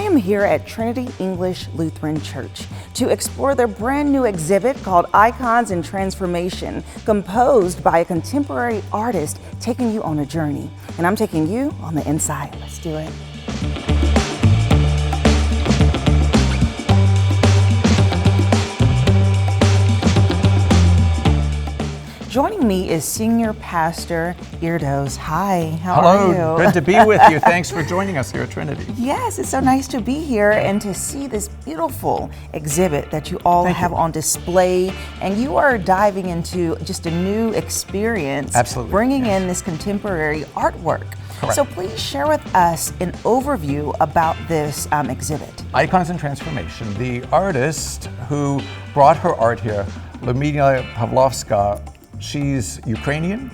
am here at Trinity English Lutheran Church to explore their brand new exhibit called Icons and Transformation, composed by a contemporary artist taking you on a journey. And I'm taking you on the inside. Let's do it. Joining me is Senior Pastor Erdos. Hi, how are you? Hello, good to be with you. Thanks for joining us here at Trinity. Yes, it's so nice to be here and to see this beautiful exhibit that you all have on display. And you are diving into just a new experience, absolutely, bringing in this contemporary artwork. Correct. So please share with us an overview about this exhibit. Icons and Transformation. The artist who brought her art here, Lyudmila Pavlovska, she's Ukrainian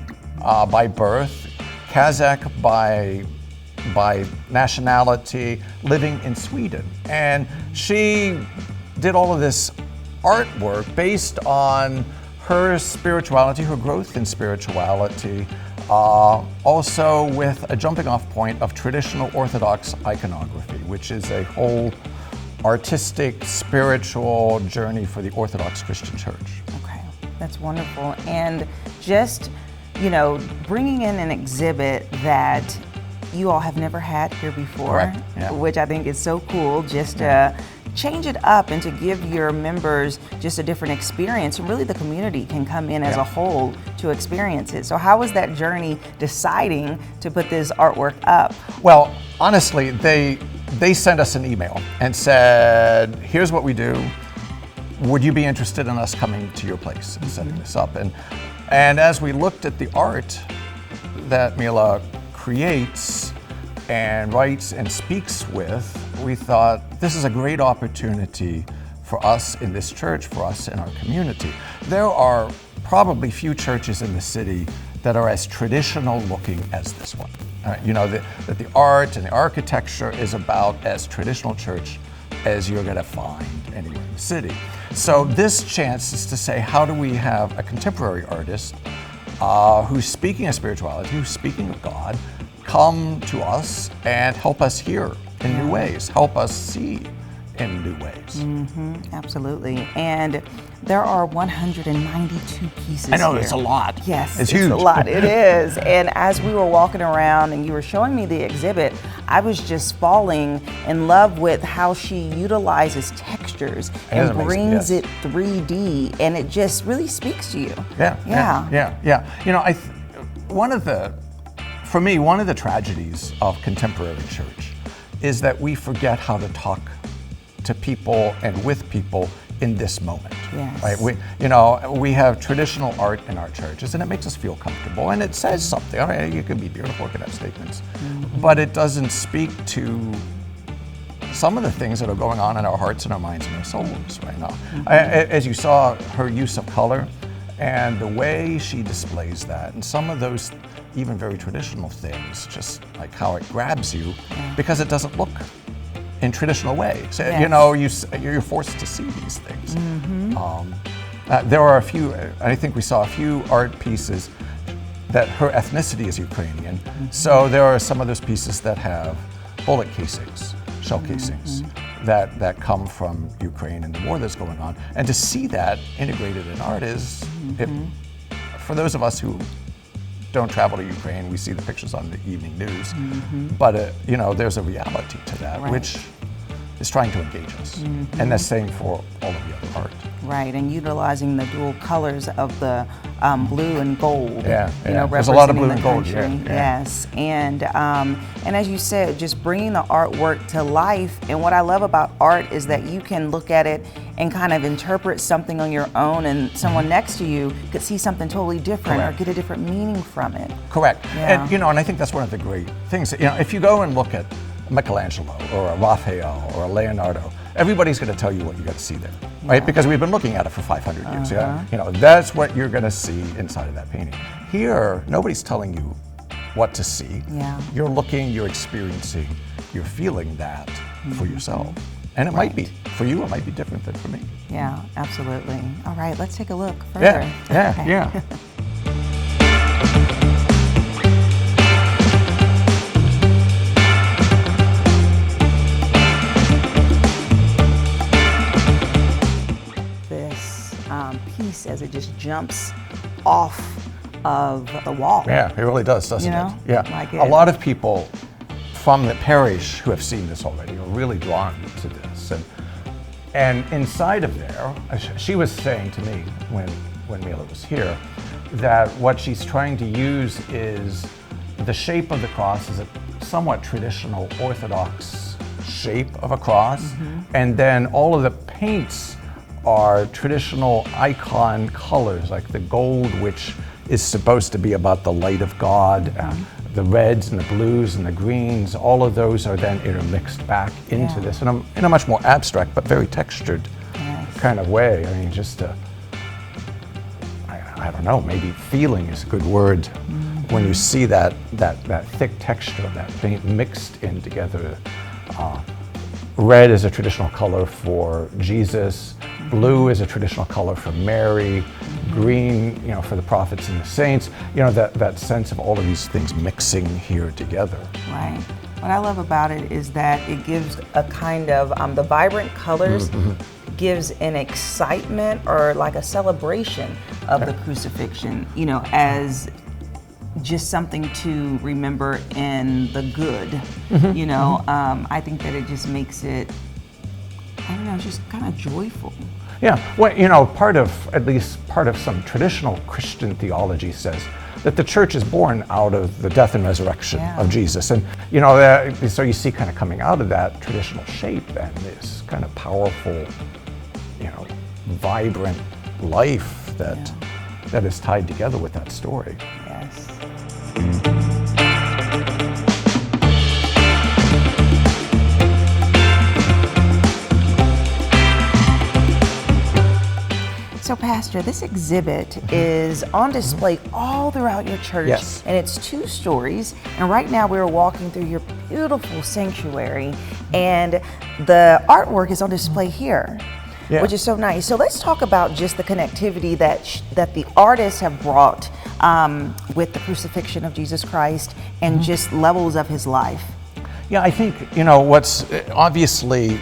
by birth, Kazakh by nationality, living in Sweden. And she did all of this artwork based on her spirituality, her growth in spirituality, also with a jumping off point of traditional Orthodox iconography, which is a whole artistic, spiritual journey for the Orthodox Christian Church. That's wonderful. And just, bringing in an exhibit that you all have never had here before, which I think is so cool, just to change it up and to give your members just a different experience. And really the community can come in as a whole to experience it. So how was that journey deciding to put this artwork up? Well, honestly, they sent us an email and said, here's what we do. Would you be interested in us coming to your place and setting this up? And as we looked at the art that Mila creates and writes and speaks with, we thought this is a great opportunity for us in this church, for us in our community. There are probably few churches in the city that are as traditional looking as this one. That the art and the architecture is about as traditional church as you're going to find anywhere in the city. So this chance is to say, how do we have a contemporary artist who's speaking of spirituality, who's speaking of God, come to us and help us hear in new ways, help us see in new ways. Absolutely. And there are 192 pieces I know, here. it's a lot. Yes, it's huge. A lot, it is. And as we were walking around and you were showing me the exhibit, I was just falling in love with how she utilizes textures and brings it 3D, and it just really speaks to you. For me, one of the tragedies of contemporary church is that we forget how to talk to people and with people in this moment. Yes. Right? We have traditional art in our churches, and it makes us feel comfortable, and it says something. All right, you can be beautiful, you can have statements, but it doesn't speak to some of the things that are going on in our hearts and our minds and our souls right now. As you saw, her use of color and the way she displays that, and some of those even very traditional things, just like how it grabs you because it doesn't look in traditional ways. You're forced to see these things. There are a few, I think we saw a few art pieces that her ethnicity is Ukrainian. So there are some of those pieces that have bullet casings, shell casings, that come from Ukraine and the war that's going on. And to see that integrated in art is, for those of us who don't travel to Ukraine, we see the pictures on the evening news, but there's a reality to that, which is trying to engage us. And that's same for all of the other art. Right, and utilizing the dual colors of the blue and gold. There's a lot of blue and gold here. Yes, and as you said, just bringing the artwork to life. And what I love about art is that you can look at it and kind of interpret something on your own, and someone next to you could see something totally different or get a different meaning from it. Correct. And and I think that's one of the great things. If you go and look at Michelangelo or a Raphael or a Leonardo, everybody's going to tell you what you got to see there, right? Because we've been looking at it for 500 years. That's what you're going to see inside of that painting. Here, nobody's telling you what to see. You're looking, you're experiencing, you're feeling that for yourself. And it might be, for you, it might be different than for me. Yeah, absolutely. All right, let's take a look further. Yeah. piece as it just jumps off of the wall. Yeah, it really does, doesn't You know? it? Yeah. Like A it. lot of people from the parish who have seen this already are really drawn to this. And inside of there, she was saying to me when Mila was here, that what she's trying to use is the shape of the cross is a somewhat traditional Orthodox shape of a cross, and then all of the paints are traditional icon colors, like the gold, which is supposed to be about the light of God, the reds and the blues and the greens, all of those are then intermixed back into this in a much more abstract but very textured kind of way. I mean, just I don't know, maybe feeling is a good word when you see that thick texture of that paint mixed in together. Red is a traditional color for Jesus, blue is a traditional color for Mary, green, for the prophets and the saints. That sense of all of these things mixing here together. Right. What I love about it is that it gives a kind of, the vibrant colors gives an excitement or like a celebration of the crucifixion, as just something to remember in the good, I think that it just makes it, I don't know, just kind of joyful. Yeah, well, part of some traditional Christian theology says that the church is born out of the death and resurrection of Jesus. And, so you see kind of coming out of that traditional shape then this kind of powerful, vibrant life that is tied together with that story. Yes. So, Pastor, this exhibit is on display all throughout your church. Yes. And it's 2 stories. And right now we're walking through your beautiful sanctuary, and the artwork is on display here, which is so nice. So let's talk about just the connectivity that the artists have brought with the crucifixion of Jesus Christ and just levels of his life. Yeah, I think, what's obviously,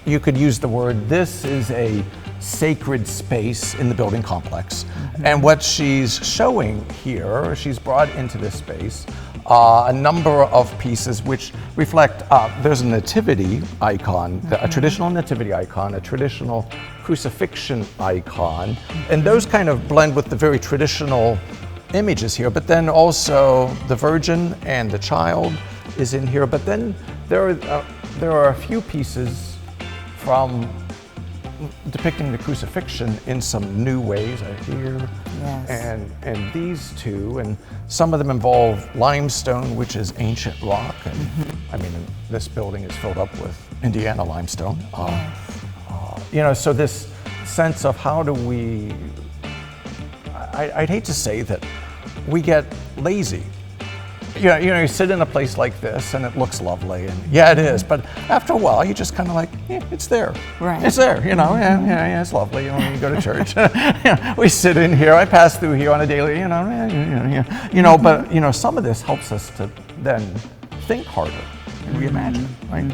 you could use the word, this is a sacred space in the building complex. And what she's showing here, she's brought into this space a number of pieces which reflect, there's a nativity icon, a traditional nativity icon, a traditional crucifixion icon, and those kind of blend with the very traditional images here, but then also the Virgin and the child is in here, but then there are a few pieces from depicting the crucifixion in some new ways here, and these two, and some of them involve limestone, which is ancient rock, and I mean, this building is filled up with Indiana limestone. So this sense of how do we, I'd hate to say that we get lazy. You sit in a place like this and it looks lovely, and it is, but after a while you just kind of like, it's there. Right. It's there, it's lovely. When you go to church, we sit in here, I pass through here on a daily, but some of this helps us to then think harder and reimagine, right?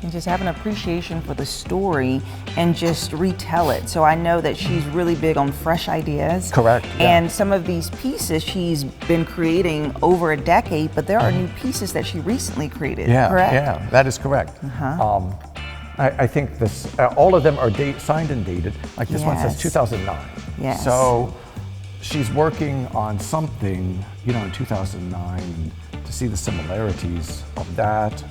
And just have an appreciation for the story and just retell it. So I know that she's really big on fresh ideas. Correct. And some of these pieces she's been creating over a decade, but there are new pieces that she recently created, correct? Yeah, that is correct. I think this, all of them are signed and dated. Like this one says 2009. Yes. So she's working on something, in 2009, to see the similarities of that,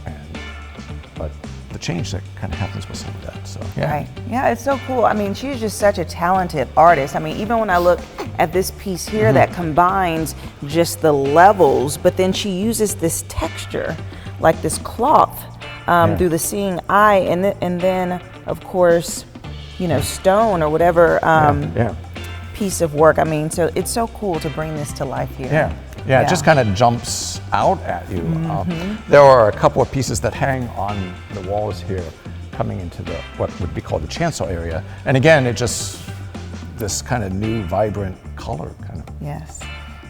but the change that kind of happens with some of that. So Right. Yeah, it's so cool. I mean, she's just such a talented artist. I mean, even when I look at this piece here that combines just the levels, but then she uses this texture, like this cloth, through the seeing eye, and then of course, stone or whatever piece of work. I mean, so it's so cool to bring this to life here. Yeah, it just kind of jumps out at you. There are a couple of pieces that hang on the walls here coming into what would be called the chancel area. And again, this kind of new, vibrant color kind of. Yes,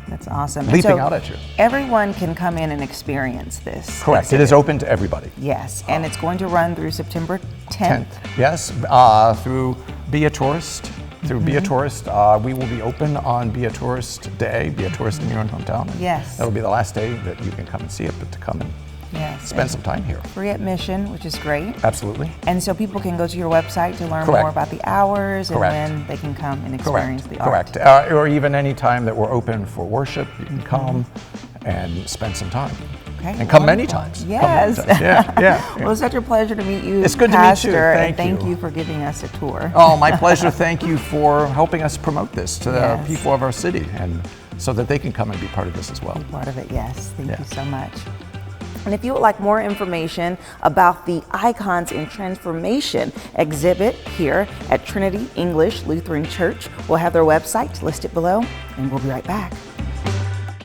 that's awesome. Leaping out at you. Everyone can come in and experience this. Correct, it is open to everybody. Yes, and it's going to run through September 10th. Yes, through Be a Tourist. Through Be a Tourist, we will be open on Be a Tourist Day, Be a Tourist in your own hometown. Yes. That'll be the last day that you can come and see it, but to come and spend some time here. Free admission, which is great. Absolutely. And so people can go to your website to learn Correct. more about the hours and Correct. when they can come and experience the art. Correct. Or even any time that we're open for worship, you can come and spend some time. Okay, and come many wonderful. times. Yes. Come many times. Yeah. Well, it's such a pleasure to meet you, It's good Pastor, to meet you. and thank you for giving us a tour. Oh, my pleasure. Thank you for helping us promote this to Yes. the people of our city, and so that they can come and be part of this as well. Be part of it, yes. Thank Yeah. you so much. And if you would like more information about the Icons in Transformation exhibit here at Trinity English Lutheran Church, we'll have their website listed below, and we'll be right back.